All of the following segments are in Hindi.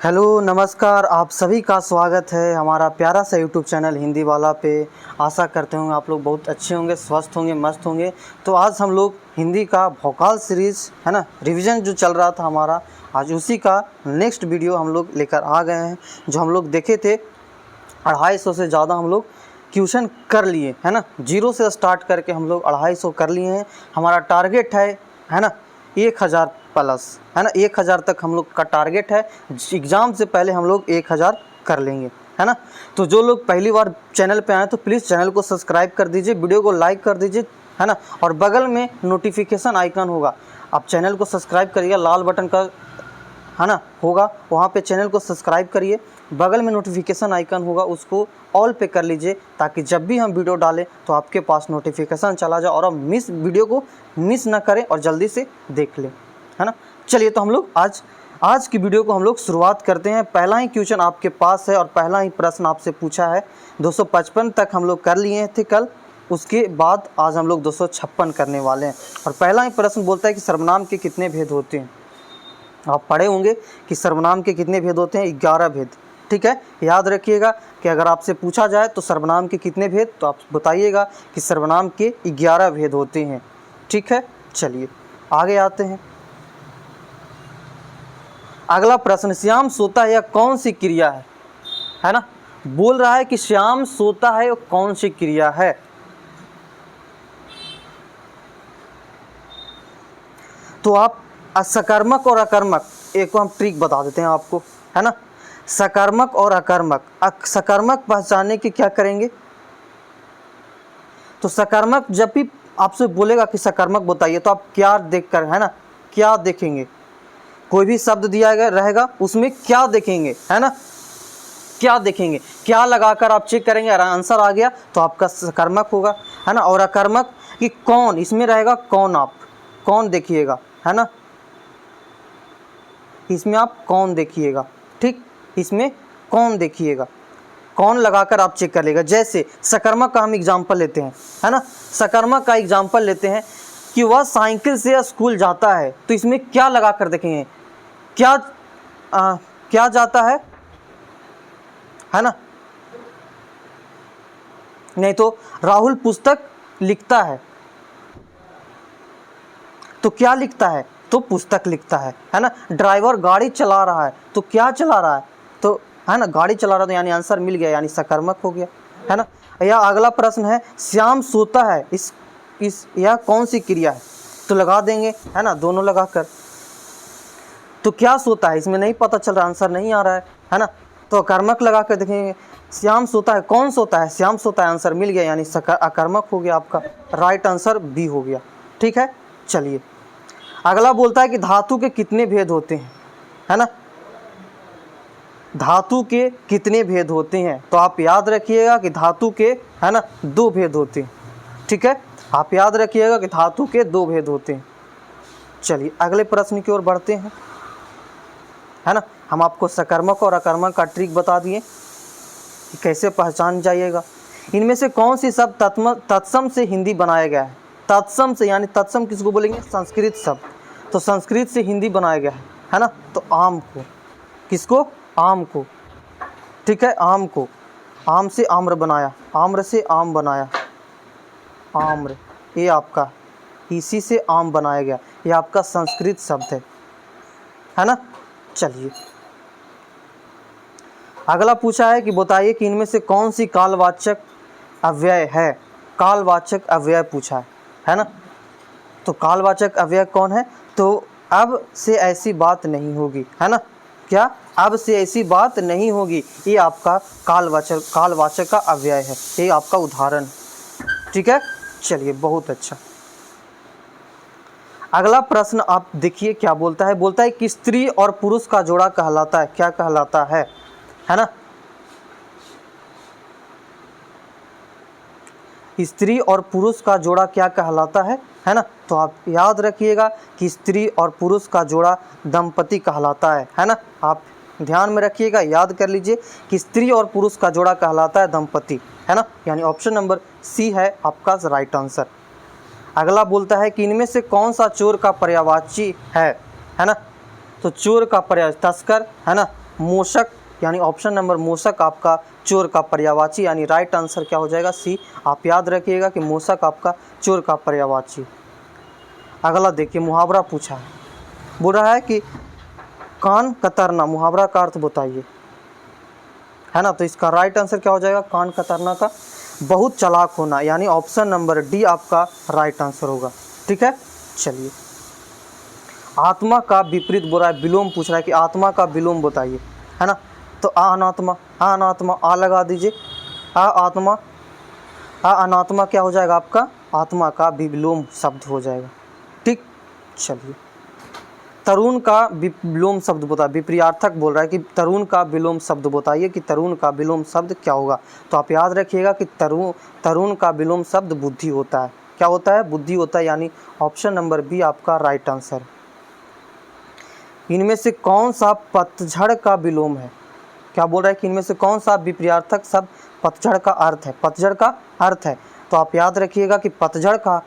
हेलो नमस्कार, आप सभी का स्वागत है हमारा प्यारा सा यूट्यूब चैनल हिंदी वाला पे। आशा करते होंगे आप लोग बहुत अच्छे होंगे, स्वस्थ होंगे, मस्त होंगे। तो आज हम लोग हिंदी का भोकाल सीरीज़ है ना, रिवीजन जो चल रहा था हमारा, आज उसी का नेक्स्ट वीडियो हम लोग लेकर आ गए हैं। जो हम लोग देखे थे 250 से ज़्यादा हम लोग क्वेश्चन कर लिए है ना, जीरो से स्टार्ट करके हम लोग 250 कर लिए हैं। हमारा टारगेट है ना 1000 प्लस, है ना, 1000 तक हम लोग का टारगेट है। एग्ज़ाम से पहले हम लोग 1000 कर लेंगे, है ना। तो जो लोग पहली बार चैनल पे आए तो प्लीज़ चैनल को सब्सक्राइब कर दीजिए, वीडियो को लाइक कर दीजिए, है ना। और बगल में नोटिफिकेशन आइकन होगा, आप चैनल को सब्सक्राइब करिएगा, लाल बटन का है ना होगा, वहाँ पे चैनल को सब्सक्राइब करिए। बगल में नोटिफिकेशन आइकन होगा, उसको ऑल पे कर लीजिए, ताकि जब भी हम वीडियो डालें तो आपके पास नोटिफिकेशन चला जाए और आप वीडियो को मिस ना करें और जल्दी से देख लें, है ना। चलिए, तो हम लोग आज की वीडियो को हम लोग शुरुआत करते हैं। पहला ही क्वेश्चन आपके पास है और पहला ही प्रश्न आपसे पूछा है। 255 तक हम लोग कर लिए थे कल, उसके बाद आज हम लोग 256 करने वाले हैं। और पहला ही प्रश्न बोलता है कि सर्वनाम के कितने भेद होते हैं। आप पढ़े होंगे कि सर्वनाम के कितने भेद होते हैं, 11 भेद। ठीक है, याद रखिएगा कि अगर आपसे पूछा जाए तो सर्वनाम के कितने भेद, तो आप बताइएगा कि सर्वनाम के 11 भेद होते हैं। ठीक है, चलिए आगे आते हैं। अगला प्रश्न, श्याम सोता है यह कौन सी क्रिया है ना। बोल रहा है कि श्याम सोता है यह कौन सी क्रिया है। तो आप सकर्मक और अकर्मक, एक को हम ट्रिक बता देते हैं आपको, है ना। सकर्मक और अकर्मक, सकर्मक पहचानने के क्या करेंगे, तो सकर्मक जब भी आपसे बोलेगा कि सकर्मक बताइए, तो आप क्या देख कर, है ना, क्या देखेंगे। कोई भी शब्द दिया गया रहेगा उसमें क्या देखेंगे, है ना, क्या देखेंगे, क्या लगाकर आप चेक करेंगे। अगर आंसर आ गया तो आपका सकर्मक होगा, है ना। और अकर्मक कि कौन, इसमें रहेगा कौन, आप कौन देखिएगा, है ना, इसमें आप कौन देखिएगा। ठीक, इसमें कौन देखिएगा, कौन लगाकर आप चेक कर लेगा। जैसे सकर्मक का हम एग्जाम्पल लेते हैं, है ना, सकर्मक का एग्जाम्पल लेते हैं कि वह साइकिल से स्कूल जाता है, तो इसमें क्या लगा कर देखेंगे, क्या जाता है ना। नहीं तो राहुल पुस्तक लिखता है, तो क्या लिखता है, तो पुस्तक लिखता है ना। ड्राइवर गाड़ी चला रहा है, तो क्या चला रहा है, तो है ना गाड़ी चला रहा था, यानी आंसर मिल गया, यानी सकर्मक हो गया, है ना। यह अगला प्रश्न है, श्याम सोता है, इस यह कौन सी क्रिया है, तो लगा देंगे, है ना, दोनों लगाकर। तो क्या सोता है, इसमें नहीं पता चल रहा, आंसर नहीं आ रहा है ना, तो अकर्मक लगा कर देखेंगे। श्याम सोता है, कौन सोता है, श्याम सोता है, आंसर मिल गया, यानी अकर्मक हो गया, आपका राइट आंसर बी हो गया। ठीक है, चलिए अगला बोलता है कि धातु के कितने भेद होते हैं, है ना। धातु के कितने भेद होते हैं, तो आप याद रखिएगा कि धातु के, है ना, 2 भेद होते हैं। ठीक है, आप याद रखिएगा कि धातु के 2 भेद होते हैं। चलिए अगले प्रश्न की ओर बढ़ते हैं, है ना। हम आपको सकर्मक और अकर्मक का ट्रिक बता दिए कि कैसे पहचान जाइएगा। इनमें से कौन सी शब्द तत्सम से हिंदी बनाया गया है। तत्सम से, यानी तत्सम किसको बोलेंगे, संस्कृत शब्द, तो संस्कृत से हिंदी बनाया गया है ना। तो आम को, किसको, आम को। ठीक है, आम को, आम से आम्र बनाया, आम्र से आम बनाया, आम्र, ये आपका इसी से आम बनाया गया, ये आपका संस्कृत शब्द है ना। चलिए अगला पूछा है कि बताइए कि इनमें से कौन सी कालवाचक अव्यय है। कालवाचक अव्यय पूछा है ना। तो कालवाचक अव्यय कौन है, तो अब से ऐसी बात नहीं होगी, है ना। क्या, अब से ऐसी बात नहीं होगी, ये आपका कालवाचक का अव्यय है, ये आपका उदाहरण। ठीक है, चलिए बहुत अच्छा। अगला प्रश्न आप देखिए क्या बोलता है, बोलता है कि स्त्री और पुरुष का जोड़ा कहलाता है, क्या कहलाता है ना। स्त्री और पुरुष का जोड़ा क्या कहलाता है ना। तो आप याद रखिएगा कि स्त्री और पुरुष का जोड़ा दंपति कहलाता है ना। आप ध्यान में रखिएगा, याद कर लीजिए कि स्त्री और पुरुष का जोड़ा कहलाता है दंपति, है ना, यानी ऑप्शन नंबर सी है आपका राइट आंसर। अगला बोलता है कि इनमें से कौन सा चोर का पर्यायवाची है ना। तो चोर का पर्याय तस्कर, है ना, मूषक, यानी ऑप्शन नंबर मूषक आपका चोर का पर्यायवाची, यानी राइट आंसर क्या हो जाएगा सी। आप याद रखिएगा कि मूषक आपका चोर का पर्यायवाची। अगला देखिए, मुहावरा पूछा है, बोल रहा है कि कान कतरना, मुहावरा का अर्थ बताइए, है ना। तो इसका राइट आंसर क्या हो जाएगा, कान कतरना का बहुत चालाक होना, यानी ऑप्शन नंबर डी आपका राइट आंसर होगा। ठीक है, चलिए। आत्मा का विपरीत बोल रहा है, विलोम पूछ रहा है कि आत्मा का विलोम बताइए, है ना। तो अनात्मा, अनात्मा, आ लगा दीजिए, आत्मा, अनात्मा क्या हो जाएगा आपका, आत्मा का विलोम शब्द हो जाएगा। ठीक, चलिए। तरुण का विलोम शब्द बता, विपर्यार्थक बोल रहा है कि तरुण का विलोम शब्द बताइए कि तरुण का विलोम शब्द क्या होगा। तो आप याद रखिएगा कि तरुण का विलोम शब्द बुद्धि होता है। क्या होता है, बुद्धि होता है, यानी ऑप्शन नंबर बी आपका राइट आंसर। इनमें से कौन सा पतझड़ का विलोम है, क्या बोल रहा है कि इनमें से कौन सा विपर्यार्थक शब्द पतझड़ का अर्थ है, पतझड़ का अर्थ है। तो आप याद रखिएगा कि पतझड़ का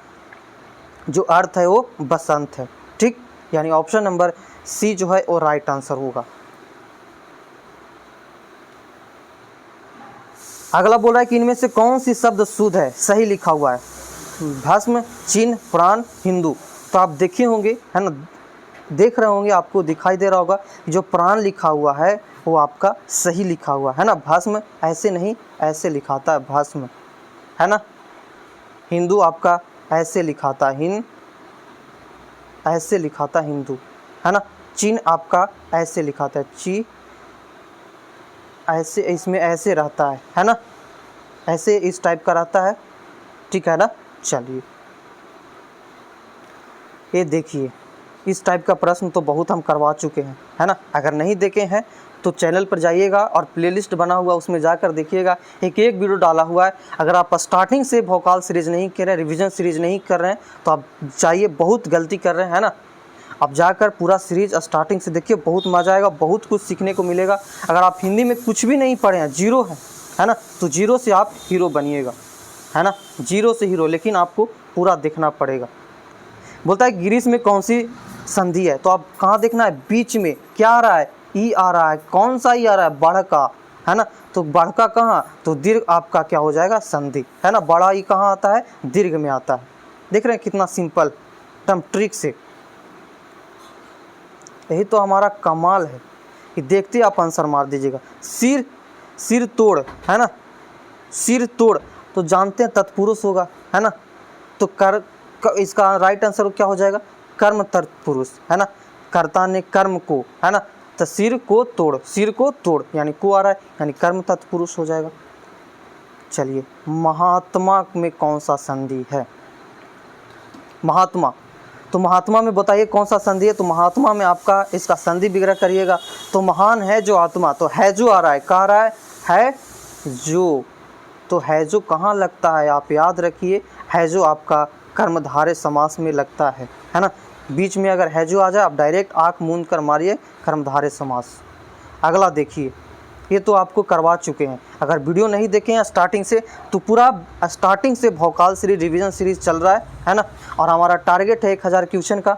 जो अर्थ है वो बसंत है। ठीक, यानी ऑप्शन नंबर सी जो है वो राइट आंसर होगा। अगला बोल रहा है कि इनमें से कौन सी शब्द शुद्ध है, सही लिखा हुआ है। भस्म, चिन्ह, प्राण, हिंदू। तो आप देखे होंगे, है ना, देख रहे होंगे, आपको दिखाई दे रहा होगा जो प्राण लिखा हुआ है वो आपका सही लिखा हुआ है ना। भस्म ऐसे नहीं, ऐसे लिखाता है भस्म, है ना। हिंदू आपका ऐसे लिखाता है, ऐसे लिखाता हिंदू, है ना। चिन्ह आपका ऐसे लिखाता है ची, ऐसे, इसमें ऐसे रहता है ना, ऐसे इस टाइप का रहता है। ठीक है ना, चलिए। ये देखिए, इस टाइप का प्रश्न तो बहुत हम करवा चुके हैं, है ना। अगर नहीं देखे हैं तो चैनल पर जाइएगा और प्लेलिस्ट बना हुआ उसमें जाकर देखिएगा, एक एक वीडियो डाला हुआ है। अगर आप स्टार्टिंग से भोकाल सीरीज़ नहीं कर रहे हैं, रिवीजन सीरीज़ नहीं कर रहे हैं, तो आप जाइए, बहुत गलती कर रहे हैं, है ना। आप जाकर पूरा सीरीज स्टार्टिंग से देखिए, बहुत मज़ा आएगा, बहुत कुछ सीखने को मिलेगा। अगर आप हिंदी में कुछ भी नहीं पढ़े हैं, जीरो है ना, तो जीरो से आप हीरो बनिएगा, है ना, जीरो से हीरो, लेकिन आपको पूरा देखना पड़ेगा। बोलता है गिरीश में कौन सी संधि है, तो आप कहाँ देखना है, बीच में क्या आ रहा है, ई आ रहा है, कौन सा ई आ रहा है, बढ़ का, है ना। तो बढ़ का कहाँ, तो दीर्घ आपका क्या हो जाएगा, संधि, है ना। बड़ा ई कहाँ आता है, दीर्घ में आता है। देख रहे हैं कितना सिंपल टर्म ट्रिक से, यही तो हमारा कमाल है कि देखते आप आंसर मार दीजिएगा। सिर तोड़, है ना, सिर तोड़, तो जानते हैं तत्पुरुष होगा, है ना। तो इसका राइट आंसर क्या हो जाएगा, कर्म तत्पुरुष, है ना। कर्ता ने कर्म को, है ना, तो सिर को तोड़, यानी को आ रहा है, यानी कर्म तत्पुरुष हो जाएगा। चलिए, महात्मा में कौन सा संधि है, महात्मा, तो महात्मा में बताइए कौन सा संधि है। तो महात्मा में आपका इसका संधि विग्रह करिएगा, तो महान है जो आत्मा, तो है जो आ रहा है, कहाँ आ रहा है जो, तो है जो कहाँ लगता है, आप याद रखिए, है जो आपका कर्मधारय समास में लगता है ना। बीच में अगर है जो आ जाए, आप डायरेक्ट आँख मूंद कर मारिए, कर्मधारय समास। अगला देखिए, ये तो आपको करवा चुके हैं। अगर वीडियो नहीं देखे हैं स्टार्टिंग से, तो पूरा स्टार्टिंग से भोकाल सीरीज रिवीजन सीरीज चल रहा है ना। और हमारा टारगेट है 1000 क्वेश्चन का,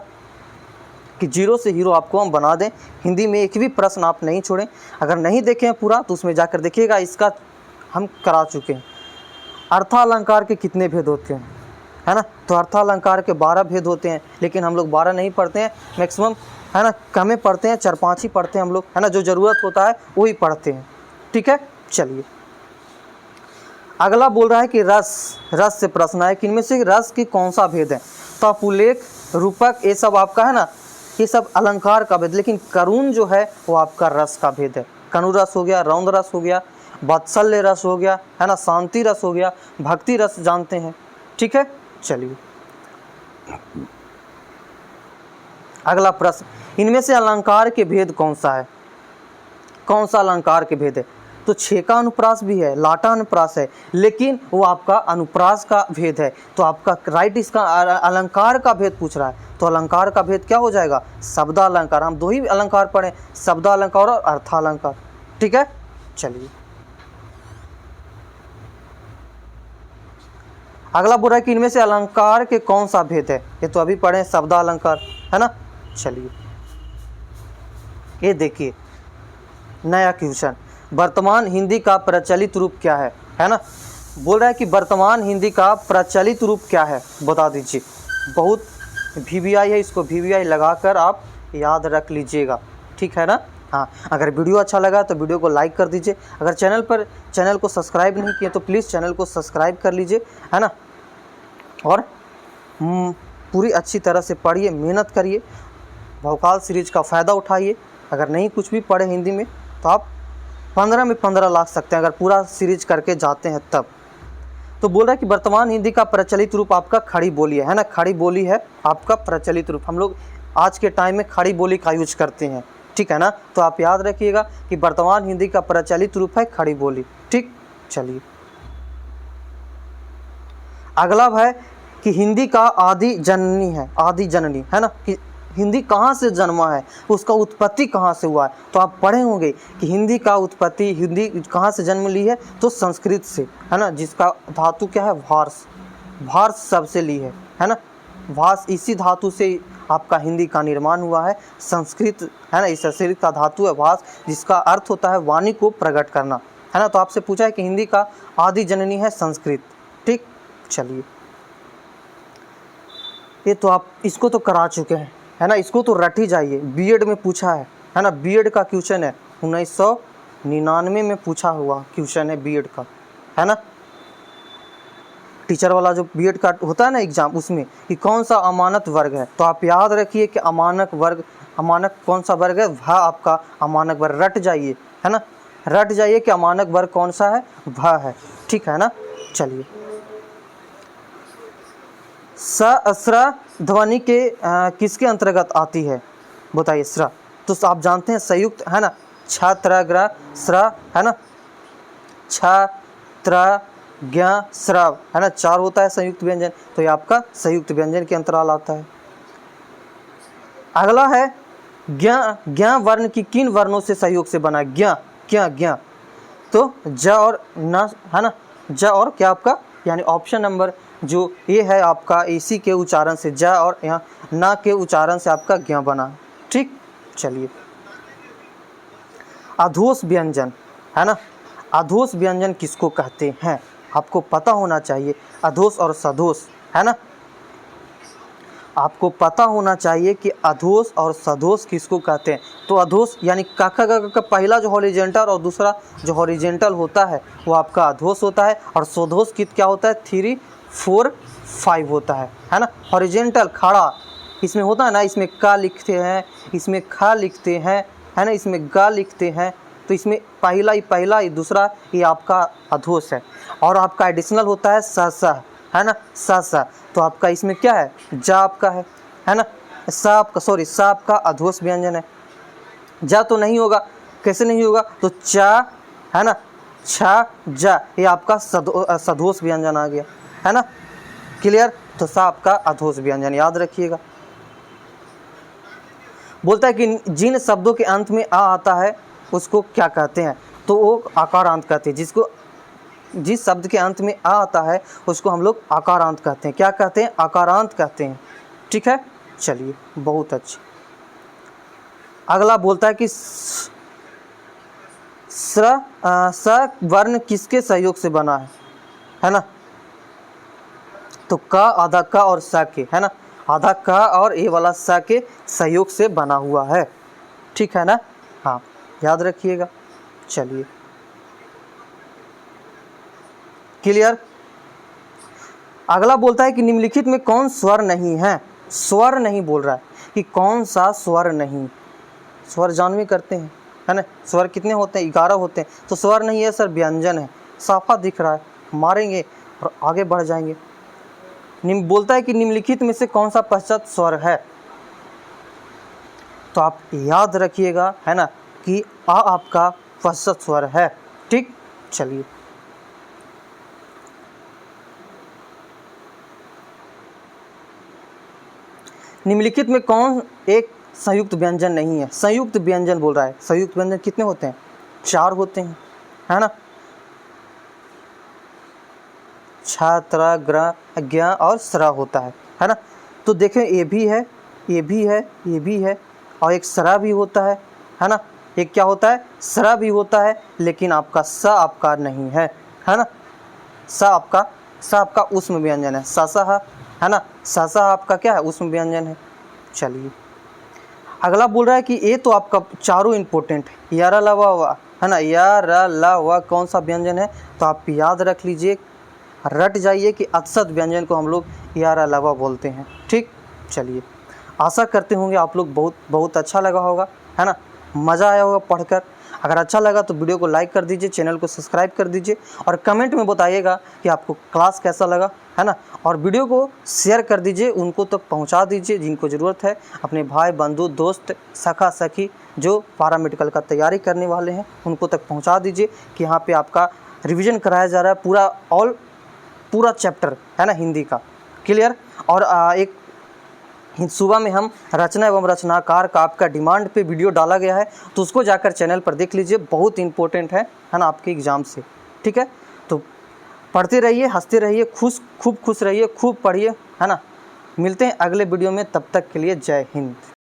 कि जीरो से हीरो आपको हम बना दें। हिंदी में एक भी प्रश्न आप नहीं छोड़ें। अगर नहीं देखे हैं पूरा तो उसमें जाकर देखिएगा, इसका हम करा चुके हैं। अर्थालंकार के कितने भेद होते हैं, है ना। तो अर्थालंकार के 12 भेद होते हैं, लेकिन हम लोग 12 नहीं पढ़ते हैं, मैक्सिमम, है ना, कम पढ़ते हैं, 4-5 ही पढ़ते हैं हम लोग, है ना। जो ज़रूरत होता है वही पढ़ते हैं। ठीक है, चलिए। अगला बोल रहा है कि रस से प्रश्न है कि इनमें से रस की कौन सा भेद है। तो आप उल्लेख, रूपक, ये सब आपका, है ना, ये सब अलंकार का भेद, लेकिन करुण जो है वो आपका रस का भेद है। कनु रस हो गया, रौद्र रस हो गया, वात्सल्य रस हो गया, है ना, शांति रस हो गया, भक्ति रस जानते हैं। ठीक है, चलिए। अगला प्रश्न, इनमें से अलंकार के भेद कौन सा है, कौन सा अलंकार के भेद है। तो छे का अनुप्रास भी है, लाटा अनुप्रास है, लेकिन वो आपका अनुप्रास का भेद है। तो आपका राइट इसका अलंकार का भेद पूछ रहा है, तो अलंकार का भेद क्या हो जाएगा, शब्दालंकार। हम 2 ही अलंकार पढ़े, शब्दालंकार और अर्थालंकार। ठीक है, चलिए। अगला बोल रहा है कि इनमें से अलंकार के कौन सा भेद है। ये तो अभी पढ़े, शब्दालंकार, है ना। चलिए, ये देखिए, नया क्वेश्चन, वर्तमान हिंदी का प्रचलित रूप क्या है ना। बोल रहा है कि वर्तमान हिंदी का प्रचलित रूप क्या है, बता दीजिए। बहुत VVI है, इसको VVI लगाकर आप याद रख लीजिएगा, ठीक है ना। हाँ, अगर वीडियो अच्छा लगा तो वीडियो को लाइक कर दीजिए। अगर चैनल को सब्सक्राइब नहीं किए तो प्लीज़ चैनल को सब्सक्राइब कर लीजिए, है ना। और पूरी अच्छी तरह से पढ़िए, मेहनत करिए, भौकाल सीरीज का फ़ायदा उठाइए। अगर नहीं कुछ भी पढ़े हिंदी में तो आप 15 में 15 ला सकते हैं, अगर पूरा सीरीज करके जाते हैं तब। तो बोल रहा है कि वर्तमान हिंदी का प्रचलित रूप आपका खड़ी बोली है ना। खड़ी बोली है आपका प्रचलित रूप। हम लोग आज के टाइम में खड़ी बोली का यूज करते हैं, ठीक है ना। तो आप याद रखिएगा कि वर्तमान हिंदी का प्रचलित रूप है खड़ी बोली, ठीक। चलिए अगला है कि हिंदी का आदि जननी है ना, कि हिंदी कहाँ से जन्मा है, उसका उत्पत्ति कहाँ से हुआ है। तो आप पढ़े होंगे कि हिंदी का उत्पत्ति, हिंदी कहाँ से जन्म ली है, तो संस्कृत से, है ना, जिसका धातु क्या है, भार्स। भार्स शब्द से ली है ना। भास, इसी धातु से आपका हिंदी का निर्माण हुआ है। संस्कृत है ना, इस संस्कृत का धातु है भास, जिसका अर्थ होता है वाणी को प्रकट करना, है ना। तो आपसे पूछा है कि हिंदी का आदि जननी है संस्कृत, ठीक। चलिए ये तो आप इसको तो करा चुके हैं, है ना, इसको तो रट ही जाइए। बीएड में पूछा है ना, बीएड का क्वेश्चन है, 1999 में पूछा हुआ क्वेश्चन है बीएड का, है ना। टीचर वाला जो बीएड का होता है ना एग्जाम, उसमें कि कौन सा अमानत वर्ग है। तो आप याद रखिए कि अमानक कौन सा वर्ग है, वह आपका अमानक वर्ग। रट जाइए, है ना, रट जाइए कि अमानक वर्ग कौन सा है, वह है, ठीक है ना। चलिए स्र ध्वनि के किसके अंतर्गत आती है, बताइए। स्र तो आप जानते हैं संयुक्त, है ना, छात्र ग्र स्र, है ना, छात्र ज्ञ स्रव, है ना, 4 होता है संयुक्त व्यंजन, तो ये आपका संयुक्त व्यंजन के अंतराल आता है। अगला है ज्ञ वर्ण की किन वर्णों से सहयोग से बना। ज्ञ तो ज और न, है ना, ज और क्या आपका, यानी ऑप्शन नंबर जो ये है आपका, इसी के उच्चारण से ज और यहाँ न के उच्चारण से आपका ज्ञ बना, ठीक। चलिए अधोष व्यंजन, है ना, अधोष व्यंजन किसको कहते हैं, आपको पता होना चाहिए। अधोष और सधोष, है ना, आपको पता होना चाहिए कि अधोष और सधोष किसको कहते हैं। तो अधोष यानी का पहला जो हॉरिजेंटल और दूसरा जो हॉरिजेंटल होता है वो आपका अधोष होता है, और सधोष कित क्या होता है, 3, 4, 5 होता है ना। हॉरिजेंटल खड़ा इसमें होता है ना, इसमें का लिखते हैं, इसमें खा लिखते हैं, है ना, इसमें गा लिखते हैं, तो इसमें पहला ही दूसरा ये आपका अधोष है। और आपका एडिशनल होता है स, है ना, स। तो आपका इसमें क्या है, जा आपका है ना, सा आपका अधोष व्यंजन है। जा तो नहीं होगा, कैसे नहीं होगा, तो चा, है ना, छा जा, ये आपका सधोष व्यंजन आ गया, है ना, क्लियर। तो सा आपका अधोष व्यंजन, याद रखिएगा। बोलता है कि जिन शब्दों के अंत में आ आता है उसको क्या कहते हैं, तो वो आकारांत कहते हैं। जिस शब्द के अंत में आ आता है उसको हम लोग आकारांत कहते हैं। क्या कहते हैं, आकारांत कहते हैं, ठीक है। चलिए बहुत अच्छे। अगला बोलता है कि स वर्ण किसके सहयोग से बना है ना, तो का, आधा का और स के, है ना, आधा का और ये वाला स के सहयोग से बना हुआ है, ठीक है ना। हाँ, याद रखिएगा। चलिए क्लियर। अगला बोलता है कि निम्नलिखित में कौन स्वर नहीं है। स्वर नहीं बोल रहा है कि कौन सा स्वर नहीं। स्वर जानवी करते हैं, है ना, स्वर कितने होते हैं, 11 होते हैं। तो स्वर नहीं है सर, व्यंजन है, साफा दिख रहा है, मारेंगे और आगे बढ़ जाएंगे। बोलता है कि निम्नलिखित में से कौन सा पश्चात स्वर है, तो आप याद रखिएगा, है ना, कि आ आपका पश्चात स्वर है, ठीक। चलिए निम्नलिखित में कौन एक संयुक्त व्यंजन नहीं है। संयुक्त व्यंजन बोल रहा है, संयुक्त व्यंजन कितने होते हैं, 4 होते हैं, है ना, छात्र ग्र ज्ञ और स्र होता है ना। तो देखें ये भी है, ये भी है, ये भी है, और एक स्रा भी होता है ना, ये क्या होता है, सरा भी होता है, लेकिन आपका स आपका नहीं है ना। स आपका ऊष्म व्यंजन है, ससह है ना। ससह आपका क्या है, ऊष्म व्यंजन है। चलिए अगला बोल रहा है कि ये तो आपका चारों इंपॉर्टेंट है, यारा लवा वा है ना। यारा ला वा कौन सा व्यंजन है, तो आप याद रख लीजिए, रट जाइए कि अक्षत व्यंजन को हम लोग यारा लवा बोलते हैं। ठीक, चलिए आशा करते होंगे आप लोग बहुत अच्छा लगा होगा, है ना, मज़ा आया होगा पढ़कर। अगर अच्छा लगा तो वीडियो को लाइक कर दीजिए, चैनल को सब्सक्राइब कर दीजिए और कमेंट में बताइएगा कि आपको क्लास कैसा लगा, है ना। और वीडियो को शेयर कर दीजिए, उनको तक पहुंचा दीजिए जिनको ज़रूरत है, अपने भाई बंधु दोस्त सखा सखी जो पैरामेडिकल का तैयारी करने वाले हैं उनको तक पहुँचा दीजिए कि यहाँ पर आपका रिविज़न कराया जा रहा है पूरा चैप्टर, है ना, हिंदी का क्लियर। और एक सुबह में हम रचना एवं रचनाकार का आपका डिमांड पे वीडियो डाला गया है, तो उसको जाकर चैनल पर देख लीजिए, बहुत इंपॉर्टेंट है ना आपके एग्ज़ाम से। ठीक है, तो पढ़ते रहिए, हंसते रहिए, खूब खुश रहिए, खूब पढ़िए, है ना। मिलते हैं अगले वीडियो में, तब तक के लिए जय हिंद।